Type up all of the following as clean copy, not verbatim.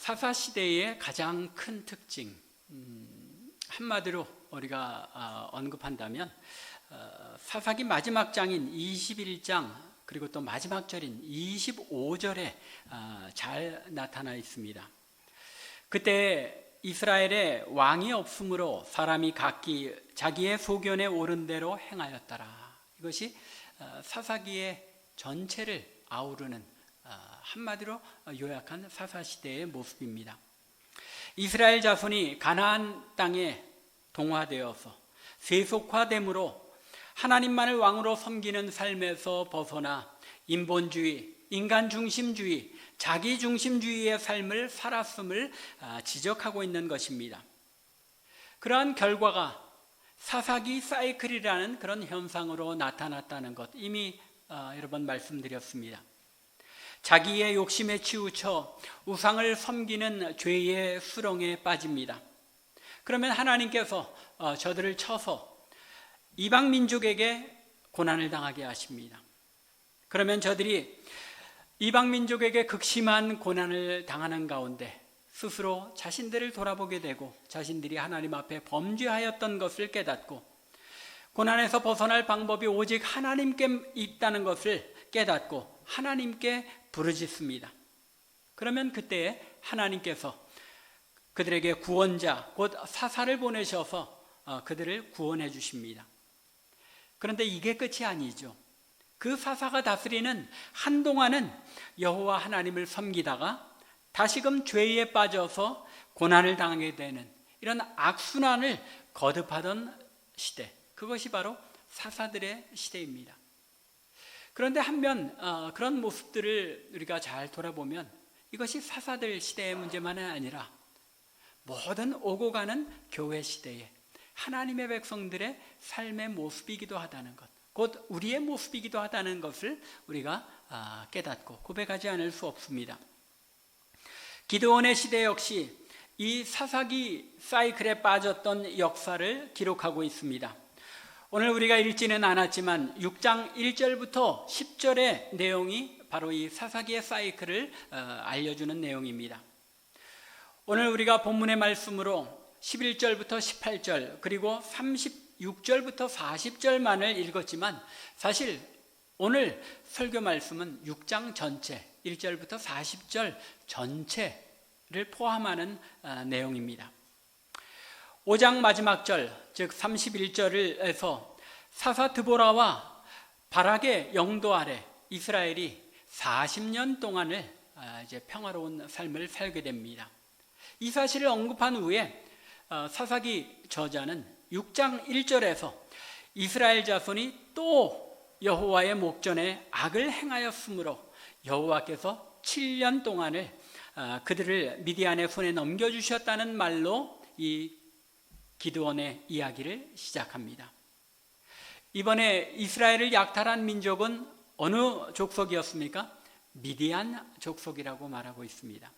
사사시대의 가장 큰 특징, 한마디로 우리가 언급한다면 사사기 마지막 장인 21장 그리고 또 마지막 절인 25절에 잘 나타나 있습니다. 그때 이스라엘에 왕이 없으므로 사람이 각기 자기의 소견에 옳은 대로 행하였더라. 이것이 사사기의 전체를 아우르는 한마디로 요약한 사사시대의 모습입니다. 이스라엘 자손이 가나안 땅에 동화되어서 세속화됨으로 하나님만을 왕으로 섬기는 삶에서 벗어나 인본주의, 인간중심주의, 자기중심주의의 삶을 살았음을 지적하고 있는 것입니다. 그러한 결과가 사사기 사이클이라는 그런 현상으로 나타났다는 것 이미 여러 번 말씀드렸습니다. 자기의 욕심에 치우쳐 우상을 섬기는 죄의 수렁에 빠집니다. 그러면 하나님께서 저들을 쳐서 이방 민족에게 고난을 당하게 하십니다. 그러면 저들이 이방 민족에게 극심한 고난을 당하는 가운데 스스로 자신들을 돌아보게 되고 자신들이 하나님 앞에 범죄하였던 것을 깨닫고 고난에서 벗어날 방법이 오직 하나님께 있다는 것을 깨닫고 하나님께 부르짖습니다. 그러면 그때 하나님께서 그들에게 구원자 곧 사사를 보내셔서 그들을 구원해 주십니다. 그런데 이게 끝이 아니죠. 그 사사가 다스리는 한동안은 여호와 하나님을 섬기다가 다시금 죄에 빠져서 고난을 당하게 되는 이런 악순환을 거듭하던 시대, 그것이 바로 사사들의 시대입니다. 그런데 한편 그런 모습들을 우리가 잘 돌아보면 이것이 사사들 시대의 문제만은 아니라 모든 오고 가는 교회 시대에 하나님의 백성들의 삶의 모습이기도 하다는 것, 곧 우리의 모습이기도 하다는 것을 우리가 깨닫고 고백하지 않을 수 없습니다. 기드온의 시대 역시 이 사사기 사이클에 빠졌던 역사를 기록하고 있습니다. 오늘 우리가 읽지는 않았지만 6장 1절부터 10절의 내용이 바로 이 사사기의 사이클을 알려주는 내용입니다. 오늘 우리가 본문의 말씀으로 11절부터 18절 그리고 36절부터 40절만을 읽었지만 사실 오늘 설교 말씀은 6장 전체 1절부터 40절 전체를 포함하는 내용입니다. 5장 마지막 절, 즉 31절에서 사사 드보라와 바락의 영도 아래 이스라엘이 40년 동안을 이제 평화로운 삶을 살게 됩니다. 이 사실을 언급한 후에 사사기 저자는 6장 1절에서 이스라엘 자손이 또 여호와의 목전에 악을 행하였으므로 여호와께서 7년 동안을 그들을 미디안의 손에 넘겨주셨다는 말로 이 기드온의 이야기를 시작합니다. 이번에 이스라엘을 약탈한 민족은 어느 족속이었습니까? 미디안 족속이라고 말하고 있습니다.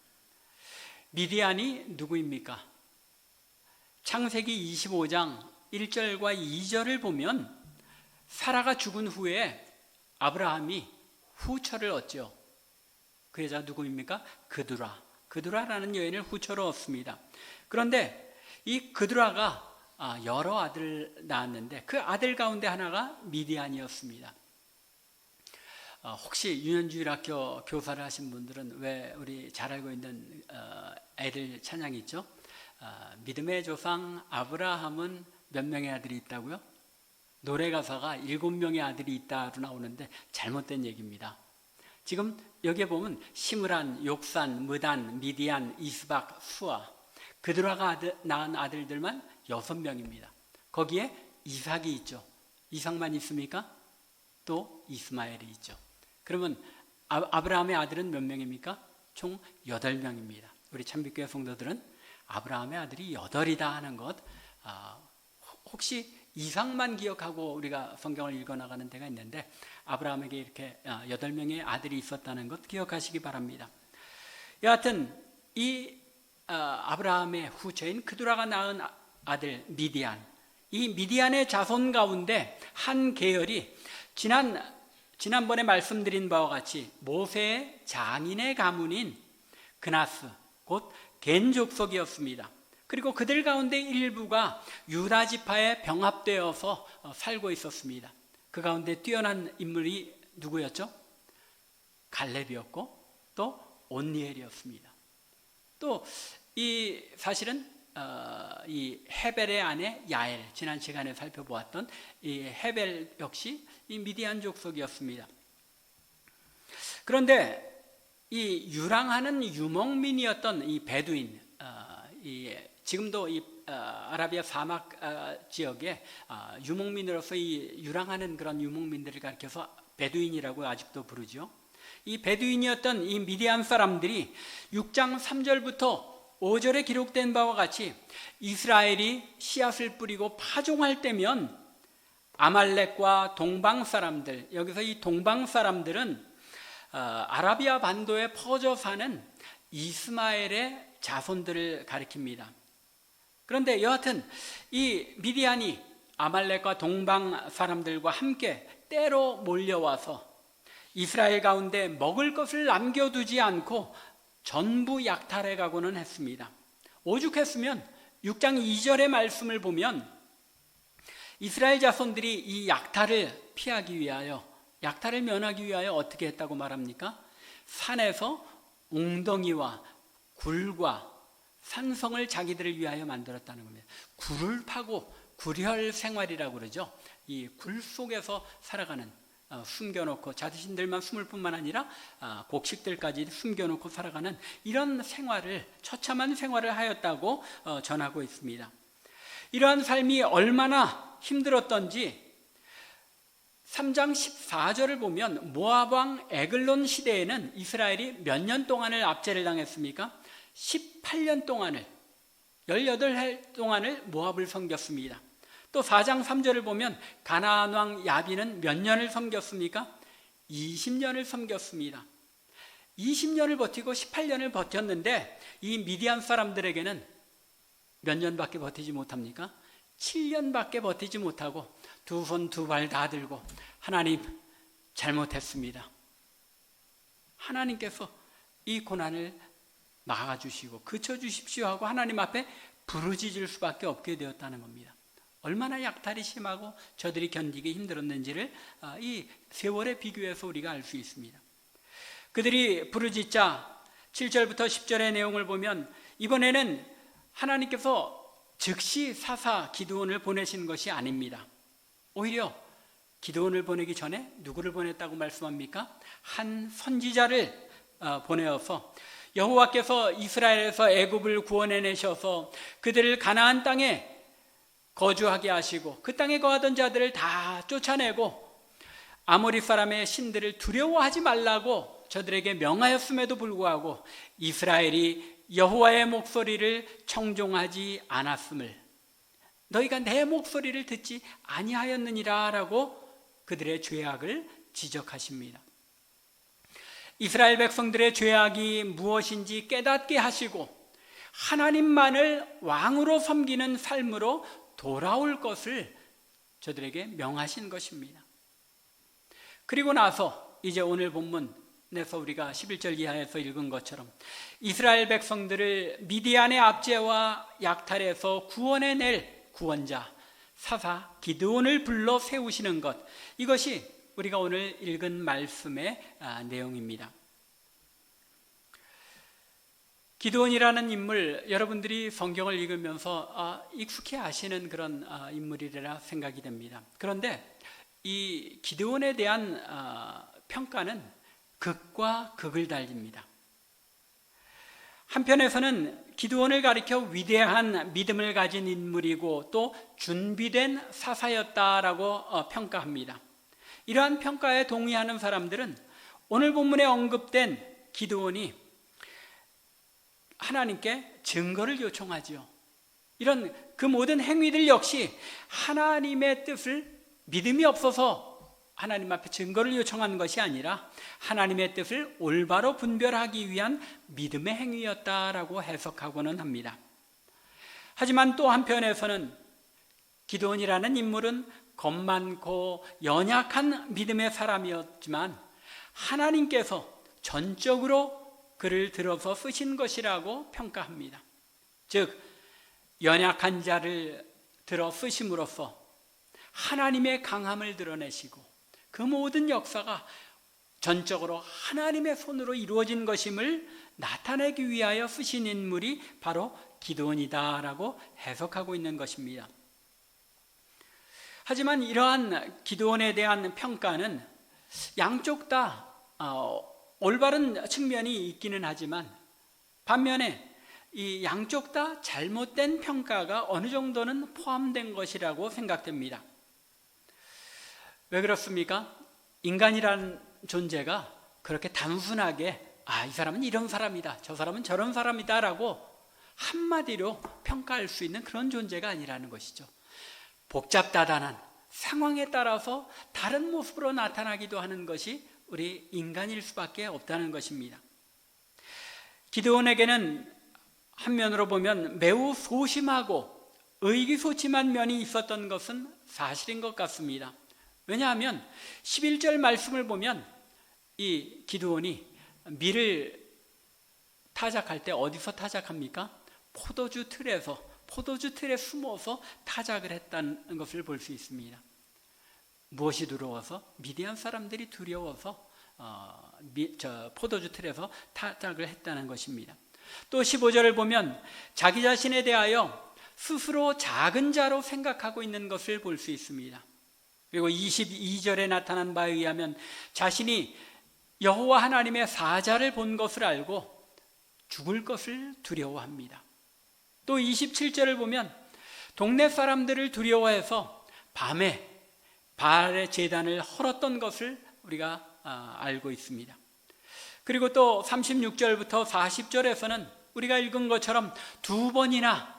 미디안이 누구입니까? 창세기 25장 1절과 2절을 보면 사라가 죽은 후에 아브라함이 후처를 얻죠. 그 여자 누구입니까? 그두라라는 여인을 후처로 얻습니다. 그런데 이 그두라가 여러 아들을 낳았는데 그 아들 가운데 하나가 미디안이었습니다. 혹시 유년주일학교 교사를 하신 분들은 왜 우리 잘 알고 있는 애들 찬양이 있죠? 믿음의 조상 아브라함은 몇 명의 아들이 있다고요? 노래 가사가 7명의 아들이 있다로 나오는데 잘못된 얘기입니다. 지금 여기에 보면 시므란, 욕산, 무단, 미디안, 이스박, 수아 그드라가 낳은 아들들만 6명입니다. 거기에 이삭이 있죠. 이삭만 있습니까? 또 이스마엘이 있죠. 그러면 아브라함의 아들은 몇 명입니까? 총 8명입니다. 우리 참빛교회 성도들은 아브라함의 아들이 8이다 하는 것 혹시 이삭만 기억하고 우리가 성경을 읽어나가는 데가 있는데 아브라함에게 이렇게 8명의 아들이 있었다는 것 기억하시기 바랍니다. 여하튼 이 아브라함의 후처인 그두라가 낳은 아들 미디안, 이 미디안의 자손 가운데 한 계열이 지난번에 말씀드린 바와 같이 모세의 장인의 가문인 그나스, 곧 겐 족속이었습니다. 그리고 그들 가운데 일부가 유다 지파에 병합되어서 살고 있었습니다. 그 가운데 뛰어난 인물이 누구였죠? 갈렙이었고 또 온니엘이었습니다. 또 이 사실은 이 헤벨의 아내 야엘, 지난 시간에 살펴보았던 이 헤벨 역시 이 미디안 족속이었습니다. 그런데 이 유랑하는 유목민이었던 이 베두인, 지금도 이 아라비아 사막 지역에 유목민으로서 이 유랑하는 그런 유목민들을 가리켜서 베두인이라고 아직도 부르죠. 이 베두인이었던 이 미디안 사람들이 6장 3절부터 5절에 기록된 바와 같이 이스라엘이 씨앗을 뿌리고 파종할 때면 아말렉과 동방 사람들, 여기서 이 동방 사람들은 아라비아 반도에 퍼져 사는 이스마엘의 자손들을 가리킵니다. 그런데 여하튼 이 미디안이 아말렉과 동방 사람들과 함께 때로 몰려와서 이스라엘 가운데 먹을 것을 남겨두지 않고 전부 약탈해 가고는 했습니다. 오죽했으면 6장 2절의 말씀을 보면 이스라엘 자손들이 이 약탈을 피하기 위하여, 약탈을 면하기 위하여 어떻게 했다고 말합니까? 산에서 웅덩이와 굴과 산성을 자기들을 위하여 만들었다는 겁니다. 굴을 파고 굴혈 생활이라고 그러죠. 이 굴 속에서 살아가는, 숨겨놓고 자신들만 숨을 뿐만 아니라 곡식들까지 숨겨놓고 살아가는 이런 생활을, 처참한 생활을 하였다고 전하고 있습니다. 이러한 삶이 얼마나 힘들었던지 3장 14절을 보면 모압 왕 에글론 시대에는 이스라엘이 몇 년 동안을 압제를 당했습니까? 18년 동안을, 18해 동안을 모압을 섬겼습니다. 또 4장 3절을 보면 가나안 왕 야빈은 몇 년을 섬겼습니까? 20년을 섬겼습니다. 20년을 버티고 18년을 버텼는데 이 미디안 사람들에게는 몇 년밖에 버티지 못합니까? 7년밖에 버티지 못하고 두 손 두 발 다 들고 하나님 잘못했습니다. 하나님께서 이 고난을 막아주시고 그쳐주십시오 하고 하나님 앞에 부르짖을 수밖에 없게 되었다는 겁니다. 얼마나 약탈이 심하고 저들이 견디기 힘들었는지를 이 세월에 비교해서 우리가 알 수 있습니다. 그들이 부르짖자 7절부터 10절의 내용을 보면 이번에는 하나님께서 즉시 사사 기드온을 보내신 것이 아닙니다. 오히려 기드온을 보내기 전에 누구를 보냈다고 말씀합니까? 한 선지자를 보내어서 여호와께서 이스라엘에서 애굽을 구원해내셔서 그들을 가나안 땅에 거주하게 하시고 그 땅에 거하던 자들을 다 쫓아내고 아모리 사람의 신들을 두려워하지 말라고 저들에게 명하였음에도 불구하고 이스라엘이 여호와의 목소리를 청종하지 않았음을, 너희가 내 목소리를 듣지 아니하였느니라 라고 그들의 죄악을 지적하십니다. 이스라엘 백성들의 죄악이 무엇인지 깨닫게 하시고 하나님만을 왕으로 섬기는 삶으로 돌아올 것을 저들에게 명하신 것입니다. 그리고 나서 이제 오늘 본문에서 우리가 11절 이하에서 읽은 것처럼 이스라엘 백성들을 미디안의 압제와 약탈에서 구원해낼 구원자 사사 기드온을 불러 세우시는 것, 이것이 우리가 오늘 읽은 말씀의 내용입니다. 기드온이라는 인물, 여러분들이 성경을 읽으면서 익숙히 아시는 그런 인물이라 생각이 됩니다. 그런데 이 기드온에 대한 평가는 극과 극을 달립니다. 한편에서는 기드온을 가리켜 위대한 믿음을 가진 인물이고 또 준비된 사사였다라고 평가합니다. 이러한 평가에 동의하는 사람들은 오늘 본문에 언급된 기드온이 하나님께 증거를 요청하지요. 이런 그 모든 행위들 역시 하나님의 뜻을, 믿음이 없어서 하나님 앞에 증거를 요청하는 것이 아니라 하나님의 뜻을 올바로 분별하기 위한 믿음의 행위였다라고 해석하고는 합니다. 하지만 또 한편에서는 기드온이라는 인물은 겁 많고 연약한 믿음의 사람이었지만 하나님께서 전적으로 그를 들어서 쓰신 것이라고 평가합니다. 즉 연약한 자를 들어 쓰심으로써 하나님의 강함을 드러내시고 그 모든 역사가 전적으로 하나님의 손으로 이루어진 것임을 나타내기 위하여 쓰신 인물이 바로 기드온이다라고 해석하고 있는 것입니다. 하지만 이러한 기드온에 대한 평가는 양쪽 다 올바른 측면이 있기는 하지만 반면에 이 양쪽 다 잘못된 평가가 어느 정도는 포함된 것이라고 생각됩니다. 왜 그렇습니까? 인간이라는 존재가 그렇게 단순하게 이 사람은 이런 사람이다, 저 사람은 저런 사람이다 라고 한마디로 평가할 수 있는 그런 존재가 아니라는 것이죠. 복잡다단한 상황에 따라서 다른 모습으로 나타나기도 하는 것이 우리 인간일 수밖에 없다는 것입니다. 기드온에게는 한면으로 보면 매우 소심하고 의기소침한 면이 있었던 것은 사실인 것 같습니다. 왜냐하면 11절 말씀을 보면 이 기드온이 밀을 타작할 때 어디서 타작합니까? 포도주 틀에 숨어서 타작을 했다는 것을 볼 수 있습니다. 무엇이 두려워서? 미디안 사람들이 두려워서 포도주 틀에서 타작을 했다는 것입니다. 또 15절을 보면 자기 자신에 대하여 스스로 작은 자로 생각하고 있는 것을 볼 수 있습니다. 그리고 22절에 나타난 바에 의하면 자신이 여호와 하나님의 사자를 본 것을 알고 죽을 것을 두려워합니다. 또 27절을 보면 동네 사람들을 두려워해서 밤에 바알의 제단을 헐었던 것을 우리가 알고 있습니다. 그리고 또 36절부터 40절에서는 우리가 읽은 것처럼 2번이나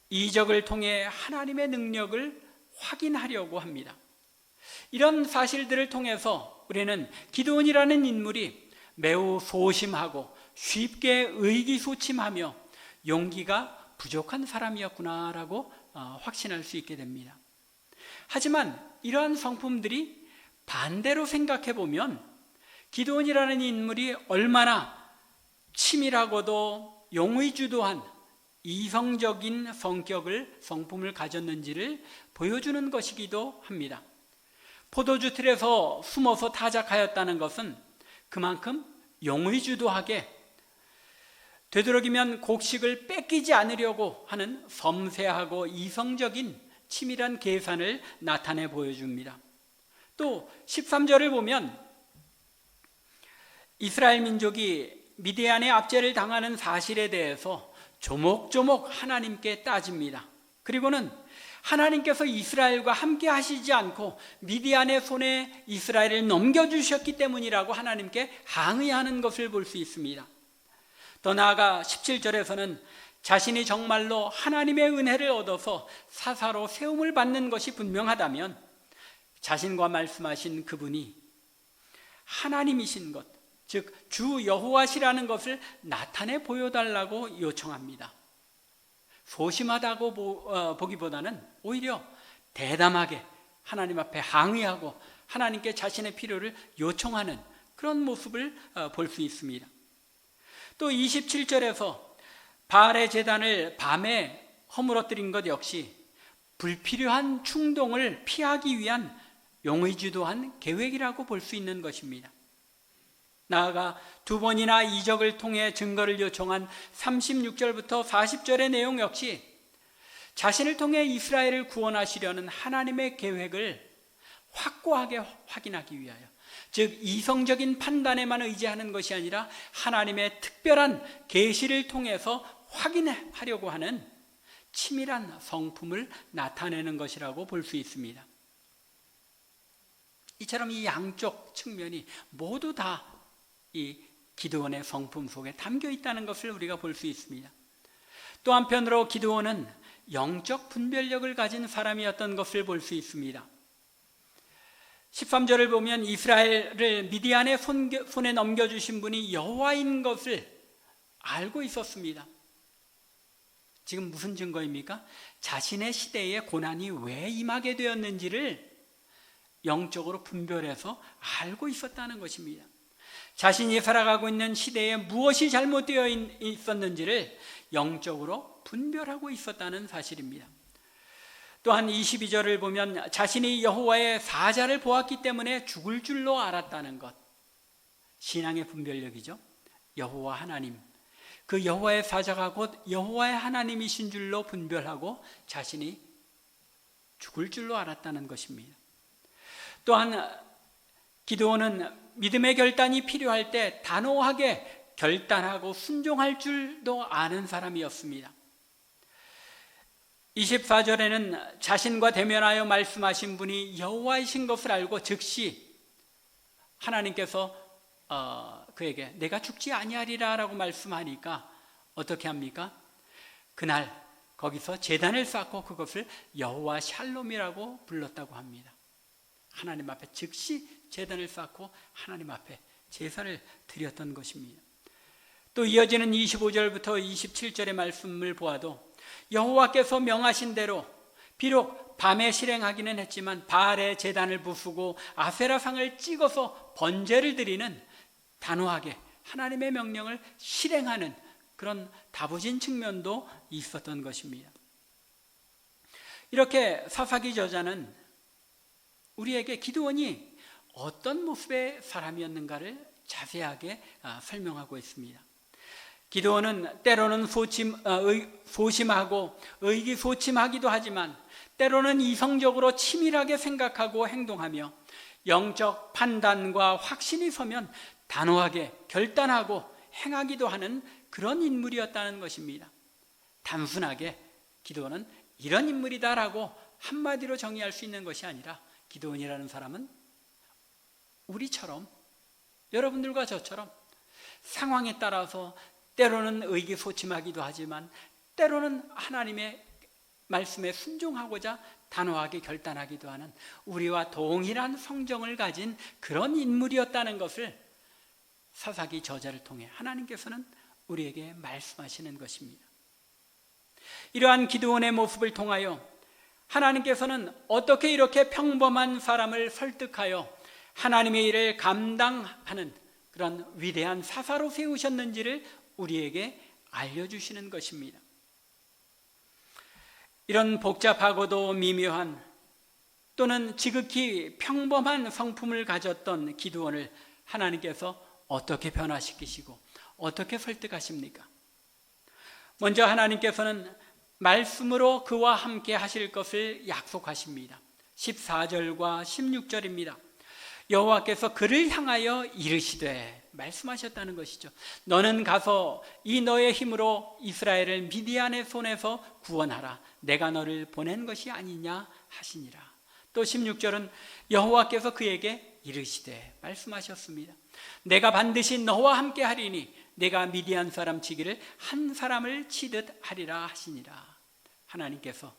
이적을 통해 하나님의 능력을 확인하려고 합니다. 이런 사실들을 통해서 우리는 기드온이라는 인물이 매우 소심하고 쉽게 의기소침하며 용기가 부족한 사람이었구나라고 확신할 수 있게 됩니다. 하지만 이러한 성품들이 반대로 생각해 보면 기드온이라는 인물이 얼마나 치밀하고도 용의주도한 이성적인 성품을 가졌는지를 보여주는 것이기도 합니다. 포도주 틀에서 숨어서 타작하였다는 것은 그만큼 용의주도하게 되도록이면 곡식을 뺏기지 않으려고 하는 섬세하고 이성적인 치밀한 계산을 나타내 보여줍니다. 또 13절을 보면 이스라엘 민족이 미디안의 압제를 당하는 사실에 대해서 조목조목 하나님께 따집니다. 그리고는 하나님께서 이스라엘과 함께 하시지 않고 미디안의 손에 이스라엘을 넘겨주셨기 때문이라고 하나님께 항의하는 것을 볼 수 있습니다. 더 나아가 17절에서는 자신이 정말로 하나님의 은혜를 얻어서 사사로 세움을 받는 것이 분명하다면 자신과 말씀하신 그분이 하나님이신 것, 즉 주 여호와시라는 것을 나타내 보여달라고 요청합니다. 소심하다고 보기보다는 오히려 대담하게 하나님 앞에 항의하고 하나님께 자신의 필요를 요청하는 그런 모습을 볼 수 있습니다. 또 27절에서 바알의 제단을 밤에 허물어뜨린 것 역시 불필요한 충동을 피하기 위한 용의주도한 계획이라고 볼 수 있는 것입니다. 나아가 2번이나 이적을 통해 증거를 요청한 36절부터 40절의 내용 역시 자신을 통해 이스라엘을 구원하시려는 하나님의 계획을 확고하게 확인하기 위하여, 즉 이성적인 판단에만 의지하는 것이 아니라 하나님의 특별한 계시를 통해서 확인하려고 하는 치밀한 성품을 나타내는 것이라고 볼 수 있습니다. 이처럼 이 양쪽 측면이 모두 다 이 기드온의 성품 속에 담겨 있다는 것을 우리가 볼 수 있습니다. 또 한편으로 기드온은 영적 분별력을 가진 사람이었던 것을 볼 수 있습니다. 13절을 보면 이스라엘을 미디안의 손에 넘겨주신 분이 여호와인 것을 알고 있었습니다. 지금 무슨 증거입니까? 자신의 시대에 고난이 왜 임하게 되었는지를 영적으로 분별해서 알고 있었다는 것입니다. 자신이 살아가고 있는 시대에 무엇이 잘못되어 있었는지를 영적으로 분별하고 있었다는 사실입니다. 또한 22절을 보면 자신이 여호와의 사자를 보았기 때문에 죽을 줄로 알았다는 것, 신앙의 분별력이죠. 여호와 하나님, 그 여호와의 사자가 곧 여호와의 하나님이신 줄로 분별하고 자신이 죽을 줄로 알았다는 것입니다. 또한 기드온은 믿음의 결단이 필요할 때 단호하게 결단하고 순종할 줄도 아는 사람이었습니다. 24절에는 자신과 대면하여 말씀하신 분이 여호와이신 것을 알고 즉시 하나님께서 그에게 내가 죽지 아니하리라 라고 말씀하니까 어떻게 합니까? 그날 거기서 제단을 쌓고 그것을 여호와 샬롬이라고 불렀다고 합니다. 하나님 앞에 즉시 제단을 쌓고 하나님 앞에 제사를 드렸던 것입니다. 또 이어지는 25절부터 27절의 말씀을 보아도 여호와께서 명하신 대로 비록 밤에 실행하기는 했지만 바알의 제단을 부수고 아세라상을 찍어서 번제를 드리는 단호하게 하나님의 명령을 실행하는 그런 다부진 측면도 있었던 것입니다. 이렇게 사사기 저자는 우리에게 기드온이 어떤 모습의 사람이었는가를 자세하게 설명하고 있습니다. 기드온은 때로는 소심하고 의기소침하기도 하지만 때로는 이성적으로 치밀하게 생각하고 행동하며 영적 판단과 확신이 서면 단호하게 결단하고 행하기도 하는 그런 인물이었다는 것입니다. 단순하게 기드온은 이런 인물이다라고 한마디로 정의할 수 있는 것이 아니라 기드온이라는 사람은 우리처럼, 여러분들과 저처럼 상황에 따라서 때로는 의기소침하기도 하지만 때로는 하나님의 말씀에 순종하고자 단호하게 결단하기도 하는 우리와 동일한 성정을 가진 그런 인물이었다는 것을 사사기 저자를 통해 하나님께서는 우리에게 말씀하시는 것입니다. 이러한 기드온의 모습을 통하여 하나님께서는 어떻게 이렇게 평범한 사람을 설득하여 하나님의 일을 감당하는 그런 위대한 사사로 세우셨는지를 우리에게 알려주시는 것입니다. 이런 복잡하고도 미묘한 또는 지극히 평범한 성품을 가졌던 기드온을 하나님께서 어떻게 변화시키시고 어떻게 설득하십니까? 먼저 하나님께서는 말씀으로 그와 함께 하실 것을 약속하십니다. 14절과 16절입니다. 여호와께서 그를 향하여 이르시되, 말씀하셨다는 것이죠. 너는 가서 이 너의 힘으로 이스라엘을 미디안의 손에서 구원하라. 내가 너를 보낸 것이 아니냐 하시니라. 또 16절은 여호와께서 그에게 이르시되, 말씀하셨습니다. 내가 반드시 너와 함께 하리니 내가 미디안 사람 치기를 한 사람을 치듯 하리라 하시니라. 하나님께서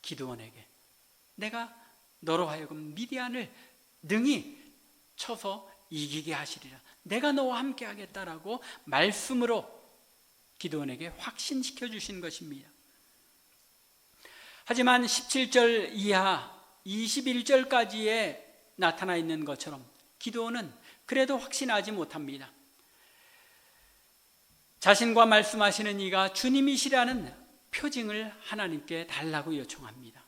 기드온에게 내가 너로 하여금 미디안을 능히 쳐서 이기게 하시리라. 내가 너와 함께 하겠다라고 말씀으로 기드온에게 확신시켜 주신 것입니다. 하지만 17절 이하 21절까지에 나타나 있는 것처럼 기드온은 그래도 확신하지 못합니다. 자신과 말씀하시는 이가 주님이시라는 표징을 하나님께 달라고 요청합니다.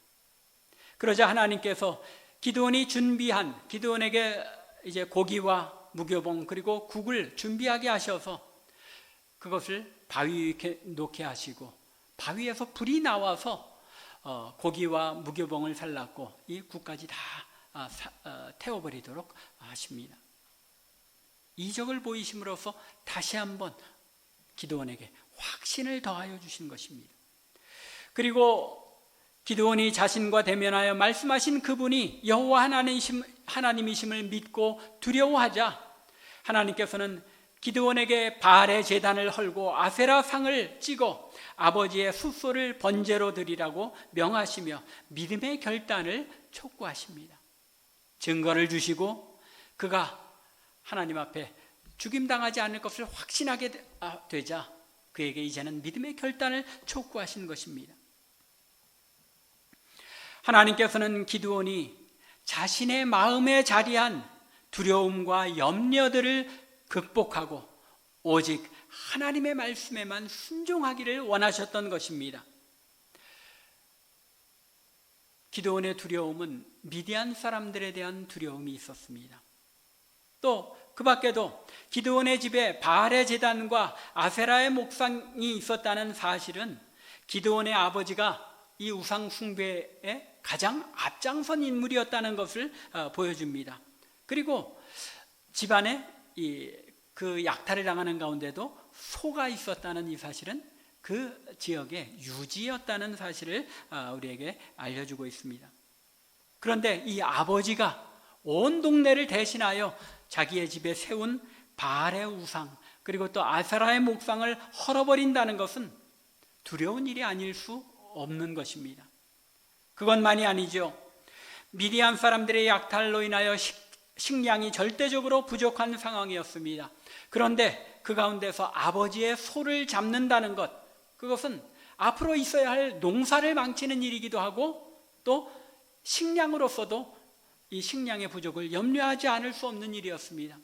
그러자 하나님께서 기드온이 준비한, 기드온에게 이제 고기와 무교봉 그리고 국을 준비하게 하셔서 그것을 바위 위에 놓게 하시고 바위에서 불이 나와서 고기와 무교봉을 살랐고 이 국까지 다 태워버리도록 하십니다. 이적을 보이심으로써 다시 한번 기드온에게 확신을 더하여 주신 것입니다. 그리고 기드온이 자신과 대면하여 말씀하신 그분이 여호와 하나님이심을 믿고 두려워하자 하나님께서는 기드온에게 바알의 제단을 헐고 아세라 상을 찍어 아버지의 숫소를 번제로 드리라고 명하시며 믿음의 결단을 촉구하십니다. 증거를 주시고 그가 하나님 앞에 죽임당하지 않을 것을 확신하게 되자 그에게 이제는 믿음의 결단을 촉구하신 것입니다. 하나님께서는 기드온이 자신의 마음에 자리한 두려움과 염려들을 극복하고 오직 하나님의 말씀에만 순종하기를 원하셨던 것입니다. 기드온의 두려움은 미디안 사람들에 대한 두려움이 있었습니다. 또 그 밖에도 기드온의 집에 바알의 제단과 아세라의 목상이 있었다는 사실은 기드온의 아버지가 이 우상 숭배에 가장 앞장선 인물이었다는 것을 보여줍니다. 그리고 집안에 그 약탈을 당하는 가운데도 소가 있었다는 이 사실은 그 지역의 유지였다는 사실을 우리에게 알려주고 있습니다. 그런데 이 아버지가 온 동네를 대신하여 자기의 집에 세운 바알의 우상 그리고 또 아세라의 목상을 헐어버린다는 것은 두려운 일이 아닐 수 없는 것입니다. 그것만이 아니죠. 미디안 사람들의 약탈로 인하여 식량이 절대적으로 부족한 상황이었습니다. 그런데 그 가운데서 아버지의 소를 잡는다는 것, 그것은 앞으로 있어야 할 농사를 망치는 일이기도 하고 또 식량으로서도 이 식량의 부족을 염려하지 않을 수 없는 일이었습니다.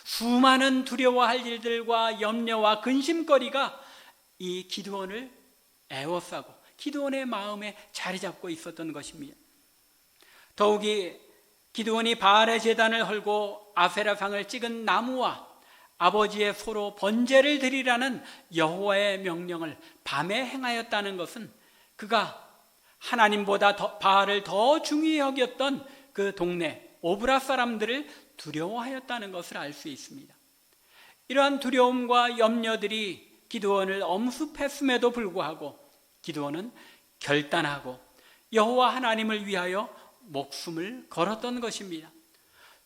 수많은 두려워할 일들과 염려와 근심거리가 이 기드온을 애워싸고 기드온의 마음에 자리 잡고 있었던 것입니다. 더욱이 기드온이 바알의 제단을 헐고 아세라상을 찍은 나무와 아버지의 소로 번제를 드리라는 여호와의 명령을 밤에 행하였다는 것은 그가 하나님보다 바알을 더 중히 여겼던 그 동네 오브라 사람들을 두려워하였다는 것을 알 수 있습니다. 이러한 두려움과 염려들이 기드온을 엄습했음에도 불구하고 기드온은 결단하고 여호와 하나님을 위하여 목숨을 걸었던 것입니다.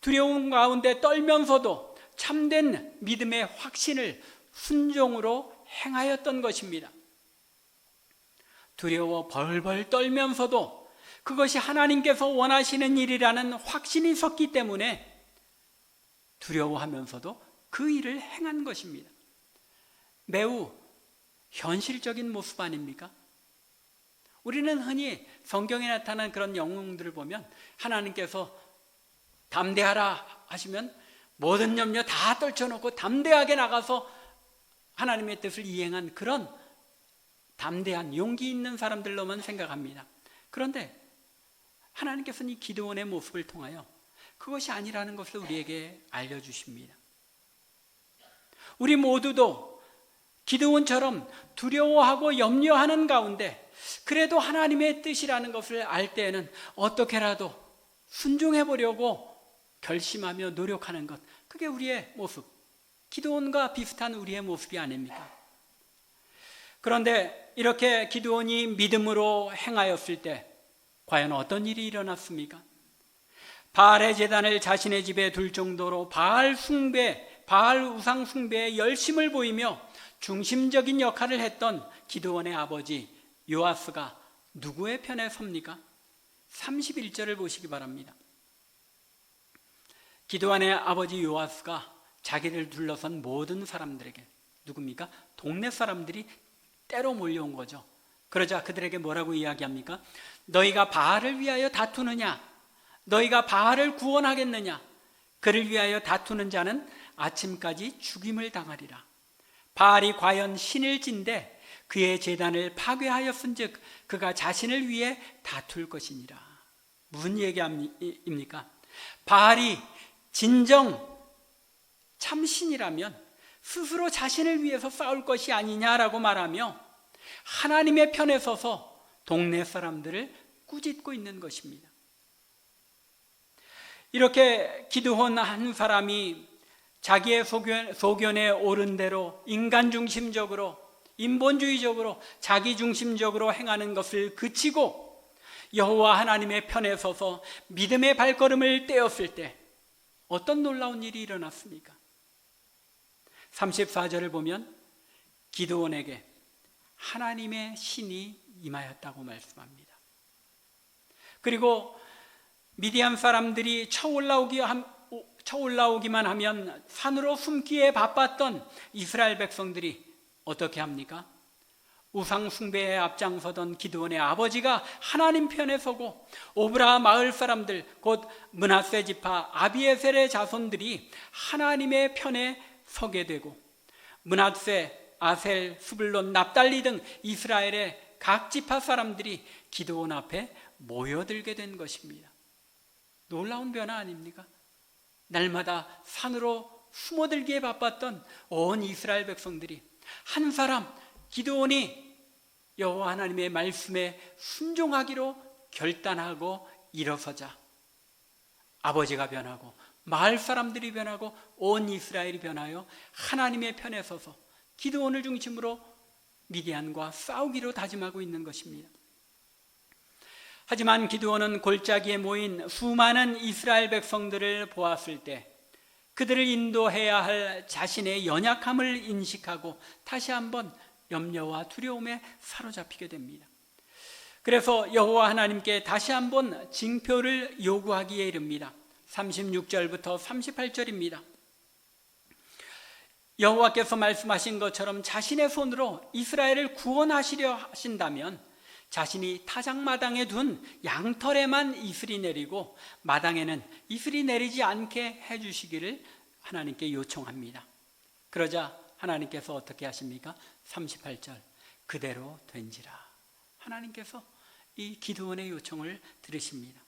두려움 가운데 떨면서도 참된 믿음의 확신을 순종으로 행하였던 것입니다. 두려워 벌벌 떨면서도 그것이 하나님께서 원하시는 일이라는 확신이 섰기 때문에 두려워하면서도 그 일을 행한 것입니다. 매우 현실적인 모습 아닙니까? 우리는 흔히 성경에 나타난 그런 영웅들을 보면 하나님께서 담대하라 하시면 모든 염려 다 떨쳐놓고 담대하게 나가서 하나님의 뜻을 이행한 그런 담대한 용기 있는 사람들로만 생각합니다. 그런데 하나님께서는 이 기드온의 모습을 통하여 그것이 아니라는 것을 우리에게 알려주십니다. 우리 모두도 기드온처럼 두려워하고 염려하는 가운데 그래도 하나님의 뜻이라는 것을 알 때에는 어떻게라도 순종해 보려고 결심하며 노력하는 것, 그게 우리의 모습, 기드온과 비슷한 우리의 모습이 아닙니까? 그런데 이렇게 기드온이 믿음으로 행하였을 때 과연 어떤 일이 일어났습니까? 바알의 제단을 자신의 집에 둘 정도로 바알 우상 숭배에 열심을 보이며 중심적인 역할을 했던 기드온의 아버지 요아스가 누구의 편에 섭니까? 31절을 보시기 바랍니다. 기드온의 아버지 요아스가 자기를 둘러선 모든 사람들에게, 누굽니까? 동네 사람들이 때로 몰려온 거죠. 그러자 그들에게 뭐라고 이야기합니까? 너희가 바알을 위하여 다투느냐? 너희가 바알을 구원하겠느냐? 그를 위하여 다투는 자는 아침까지 죽임을 당하리라. 바알이 과연 신을 진대 그의 제단을 파괴하였은즉 그가 자신을 위해 다툴 것이니라. 무슨 얘기입니까? 바알이 진정 참신이라면 스스로 자신을 위해서 싸울 것이 아니냐라고 말하며 하나님의 편에 서서 동네 사람들을 꾸짖고 있는 것입니다. 이렇게 기드온 한 사람이 자기의 소견에 옳은 대로 인간 중심적으로, 인본주의적으로, 자기 중심적으로 행하는 것을 그치고 여호와 하나님의 편에 서서 믿음의 발걸음을 떼었을 때 어떤 놀라운 일이 일어났습니까? 34절을 보면 기드온에게 하나님의 신이 임하였다고 말씀합니다. 그리고 미디안 사람들이 쳐올라오기만 하면 산으로 숨기에 바빴던 이스라엘 백성들이 어떻게 합니까? 우상 숭배에 앞장서던 기드온의 아버지가 하나님 편에 서고 오브라 마을 사람들, 곧 므낫세 지파 아비에셀의 자손들이 하나님의 편에 서게 되고 므낫세, 아셀, 스불론, 납달리 등 이스라엘의 각 지파 사람들이 기드온 앞에 모여들게 된 것입니다. 놀라운 변화 아닙니까? 날마다 산으로 숨어들기에 바빴던 온 이스라엘 백성들이 한 사람 기드온이 여호와 하나님의 말씀에 순종하기로 결단하고 일어서자 아버지가 변하고 마을 사람들이 변하고 온 이스라엘이 변하여 하나님의 편에 서서 기드온을 중심으로 미디안과 싸우기로 다짐하고 있는 것입니다. 하지만 기드온은 골짜기에 모인 수많은 이스라엘 백성들을 보았을 때 그들을 인도해야 할 자신의 연약함을 인식하고 다시 한번 염려와 두려움에 사로잡히게 됩니다. 그래서 여호와 하나님께 다시 한번 징표를 요구하기에 이릅니다. 36절부터 38절입니다. 여호와께서 말씀하신 것처럼 자신의 손으로 이스라엘을 구원하시려 하신다면 자신이 타작마당에 둔 양털에만 이슬이 내리고 마당에는 이슬이 내리지 않게 해주시기를 하나님께 요청합니다. 그러자 하나님께서 어떻게 하십니까? 38절 그대로 된지라. 하나님께서 이 기드온의 요청을 들으십니다.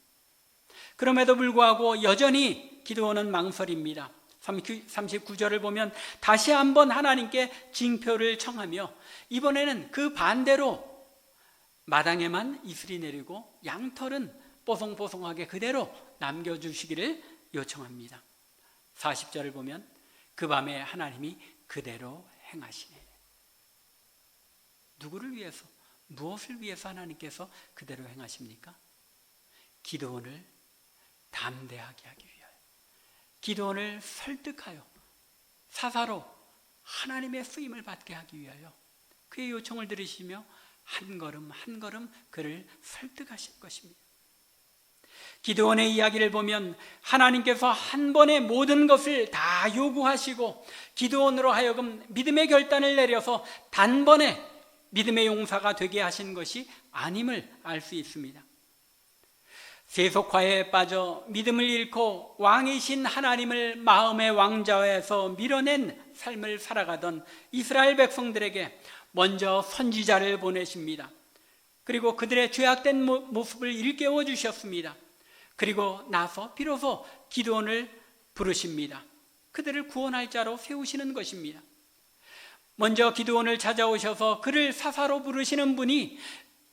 그럼에도 불구하고 여전히 기드온은 망설입니다. 39절을 보면 다시 한번 하나님께 징표를 청하며 이번에는 그 반대로 마당에만 이슬이 내리고 양털은 뽀송뽀송하게 그대로 남겨주시기를 요청합니다. 40절을 보면 그 밤에 하나님이 그대로 행하시네. 누구를 위해서, 무엇을 위해서 하나님께서 그대로 행하십니까? 기드온을 담대하게 하기 위하여, 기드온을 설득하여 사사로 하나님의 쓰임을 받게 하기 위하여 그의 요청을 들으시며 한 걸음 한 걸음 그를 설득하신 것입니다. 기드온의 이야기를 보면 하나님께서 한 번에 모든 것을 다 요구하시고 기드온으로 하여금 믿음의 결단을 내려서 단번에 믿음의 용사가 되게 하신 것이 아님을 알 수 있습니다. 세속화에 빠져 믿음을 잃고 왕이신 하나님을 마음의 왕좌에서 밀어낸 삶을 살아가던 이스라엘 백성들에게 먼저 선지자를 보내십니다. 그리고 그들의 죄악된 모습을 일깨워 주셨습니다. 그리고 나서 비로소 기드온을 부르십니다. 그들을 구원할 자로 세우시는 것입니다. 먼저 기드온을 찾아오셔서 그를 사사로 부르시는 분이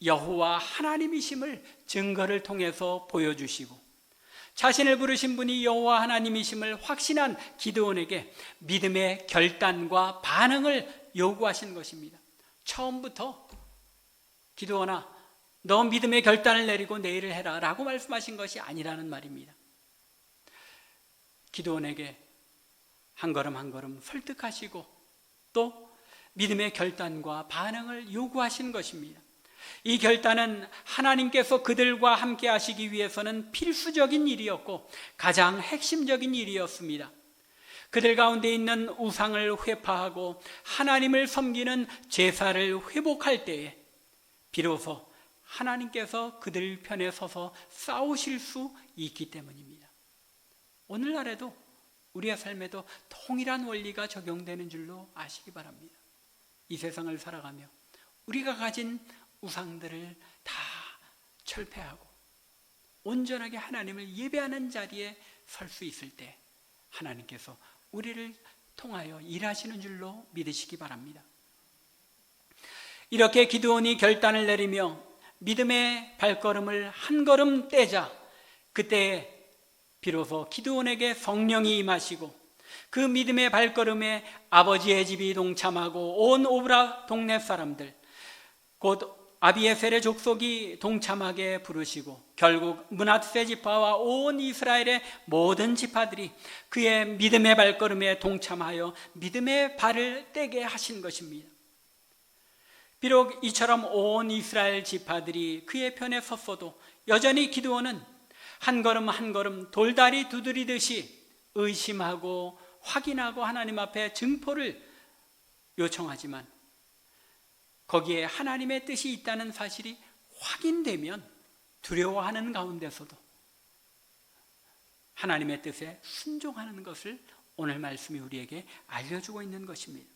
여호와 하나님이심을 증거를 통해서 보여주시고 자신을 부르신 분이 여호와 하나님이심을 확신한 기드온에게 믿음의 결단과 반응을 요구하신 것입니다. 처음부터 기드온아, 너 믿음의 결단을 내리고 내 일을 해라 라고 말씀하신 것이 아니라는 말입니다. 기드온에게 한 걸음 한 걸음 설득하시고 또 믿음의 결단과 반응을 요구하신 것입니다. 이 결단은 하나님께서 그들과 함께 하시기 위해서는 필수적인 일이었고 가장 핵심적인 일이었습니다. 그들 가운데 있는 우상을 회파하고 하나님을 섬기는 제사를 회복할 때에 비로소 하나님께서 그들 편에 서서 싸우실 수 있기 때문입니다. 오늘날에도 우리의 삶에도 동일한 원리가 적용되는 줄로 아시기 바랍니다. 이 세상을 살아가며 우리가 가진 우상들을 다 철폐하고 온전하게 하나님을 예배하는 자리에 설 수 있을 때 하나님께서 우리를 통하여 일하시는 줄로 믿으시기 바랍니다. 이렇게 기드온이 결단을 내리며 믿음의 발걸음을 한 걸음 떼자 그때 비로소 기드온에게 성령이 임하시고 그 믿음의 발걸음에 아버지의 집이 동참하고 온 오브라 동네 사람들 곧 아비에셀의 족속이 동참하게 부르시고 결국 므낫세 지파와 온 이스라엘의 모든 지파들이 그의 믿음의 발걸음에 동참하여 믿음의 발을 떼게 하신 것입니다. 비록 이처럼 온 이스라엘 지파들이 그의 편에 섰어도 여전히 기드온은 한 걸음 한 걸음 돌다리 두드리듯이 의심하고 확인하고 하나님 앞에 증포를 요청하지만 거기에 하나님의 뜻이 있다는 사실이 확인되면 두려워하는 가운데서도 하나님의 뜻에 순종하는 것을 오늘 말씀이 우리에게 알려주고 있는 것입니다.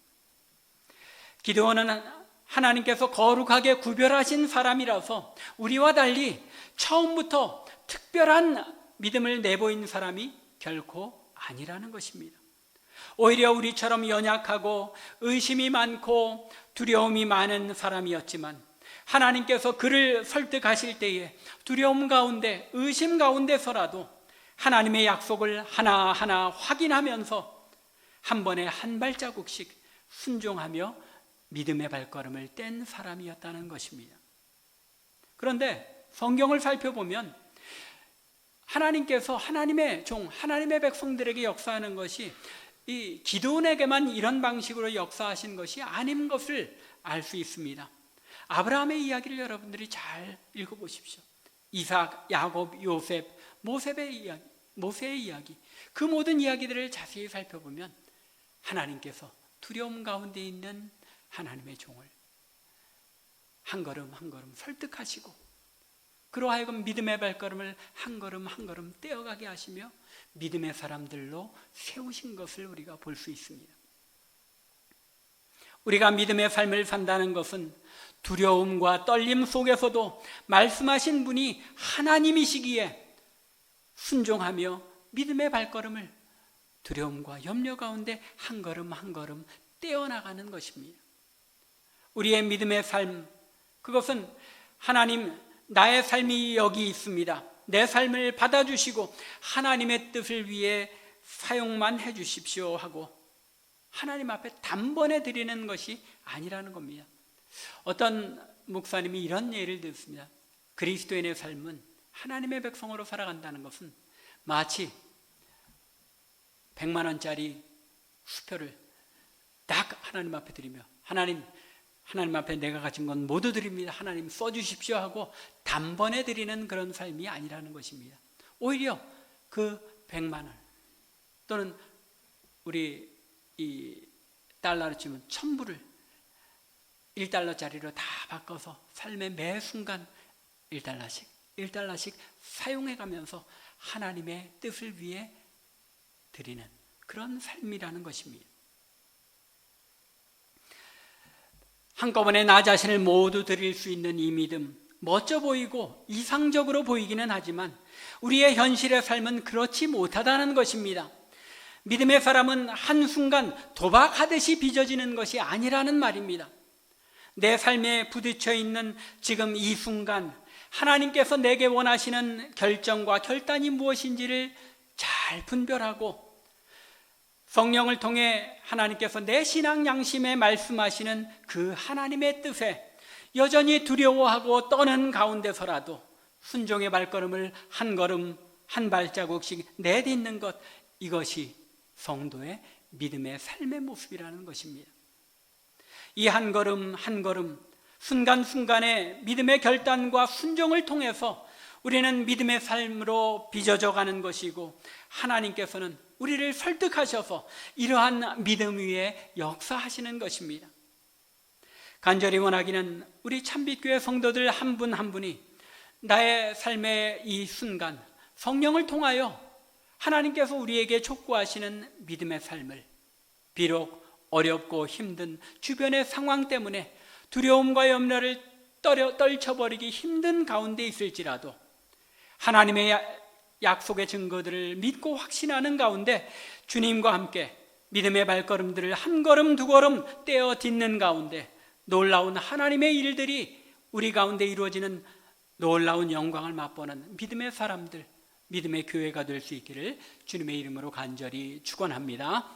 기드온은 하나님께서 거룩하게 구별하신 사람이라서 우리와 달리 처음부터 특별한 믿음을 내보인 사람이 결코 아니라는 것입니다. 오히려 우리처럼 연약하고 의심이 많고 두려움이 많은 사람이었지만 하나님께서 그를 설득하실 때에 두려움 가운데 의심 가운데서라도 하나님의 약속을 하나하나 확인하면서 한 번에 한 발자국씩 순종하며 믿음의 발걸음을 뗀 사람이었다는 것입니다. 그런데 성경을 살펴보면 하나님께서 하나님의 종, 하나님의 백성들에게 역사하는 것이 이 기드온에게만 이런 방식으로 역사하신 것이 아닌 것을 알 수 있습니다. 아브라함의 이야기를 여러분들이 잘 읽어보십시오. 이삭, 야곱, 요셉, 모세의 이야기, 그 모든 이야기들을 자세히 살펴보면 하나님께서 두려움 가운데 있는 하나님의 종을 한 걸음 한 걸음 설득하시고 그로 하여금 믿음의 발걸음을 한 걸음 한 걸음 떼어가게 하시며 믿음의 사람들로 세우신 것을 우리가 볼 수 있습니다. 우리가 믿음의 삶을 산다는 것은 두려움과 떨림 속에서도 말씀하신 분이 하나님이시기에 순종하며 믿음의 발걸음을 두려움과 염려 가운데 한 걸음 한 걸음 떼어나가는 것입니다. 우리의 믿음의 삶, 그것은 하나님, 나의 삶이 여기 있습니다. 내 삶을 받아주시고 하나님의 뜻을 위해 사용만 해주십시오 하고 하나님 앞에 단번에 드리는 것이 아니라는 겁니다. 어떤 목사님이 이런 예를 듣습니다. 그리스도인의 삶은 하나님의 백성으로 살아간다는 것은 마치 100만 원짜리 수표를 딱 하나님 앞에 드리며 하나님 앞에 내가 가진 건 모두 드립니다. 하나님 써주십시오 하고 단번에 드리는 그런 삶이 아니라는 것입니다. 오히려 그 100만 원 또는 우리 이 달러로 치면 1000불을 1달러짜리로 다 바꿔서 삶의 매 순간 1달러씩 사용해가면서 하나님의 뜻을 위해 드리는 그런 삶이라는 것입니다. 한꺼번에 나 자신을 모두 드릴 수 있는 이 믿음, 멋져 보이고 이상적으로 보이기는 하지만 우리의 현실의 삶은 그렇지 못하다는 것입니다. 믿음의 사람은 한순간 도박하듯이 빚어지는 것이 아니라는 말입니다. 내 삶에 부딪혀 있는 지금 이 순간 하나님께서 내게 원하시는 결정과 결단이 무엇인지를 잘 분별하고 성령을 통해 하나님께서 내 신앙 양심에 말씀하시는 그 하나님의 뜻에 여전히 두려워하고 떠는 가운데서라도 순종의 발걸음을 한 걸음 한 발자국씩 내딛는 것, 이것이 성도의 믿음의 삶의 모습이라는 것입니다. 이 한 걸음 한 걸음 순간순간의 믿음의 결단과 순종을 통해서 우리는 믿음의 삶으로 빚어져 가는 것이고 하나님께서는 우리를 설득하셔서 이러한 믿음 위에 역사하시는 것입니다. 간절히 원하기는 우리 참빛교회 성도들 한 분 한 분이 나의 삶의 이 순간 성령을 통하여 하나님께서 우리에게 촉구하시는 믿음의 삶을 비록 어렵고 힘든 주변의 상황 때문에 두려움과 염려를 떨쳐버리기 힘든 가운데 있을지라도 하나님의 약속의 증거들을 믿고 확신하는 가운데 주님과 함께 믿음의 발걸음들을 한 걸음 두 걸음 떼어 딛는 가운데 놀라운 하나님의 일들이 우리 가운데 이루어지는 놀라운 영광을 맛보는 믿음의 사람들, 믿음의 교회가 될 수 있기를 주님의 이름으로 간절히 축원합니다.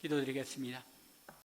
기도드리겠습니다.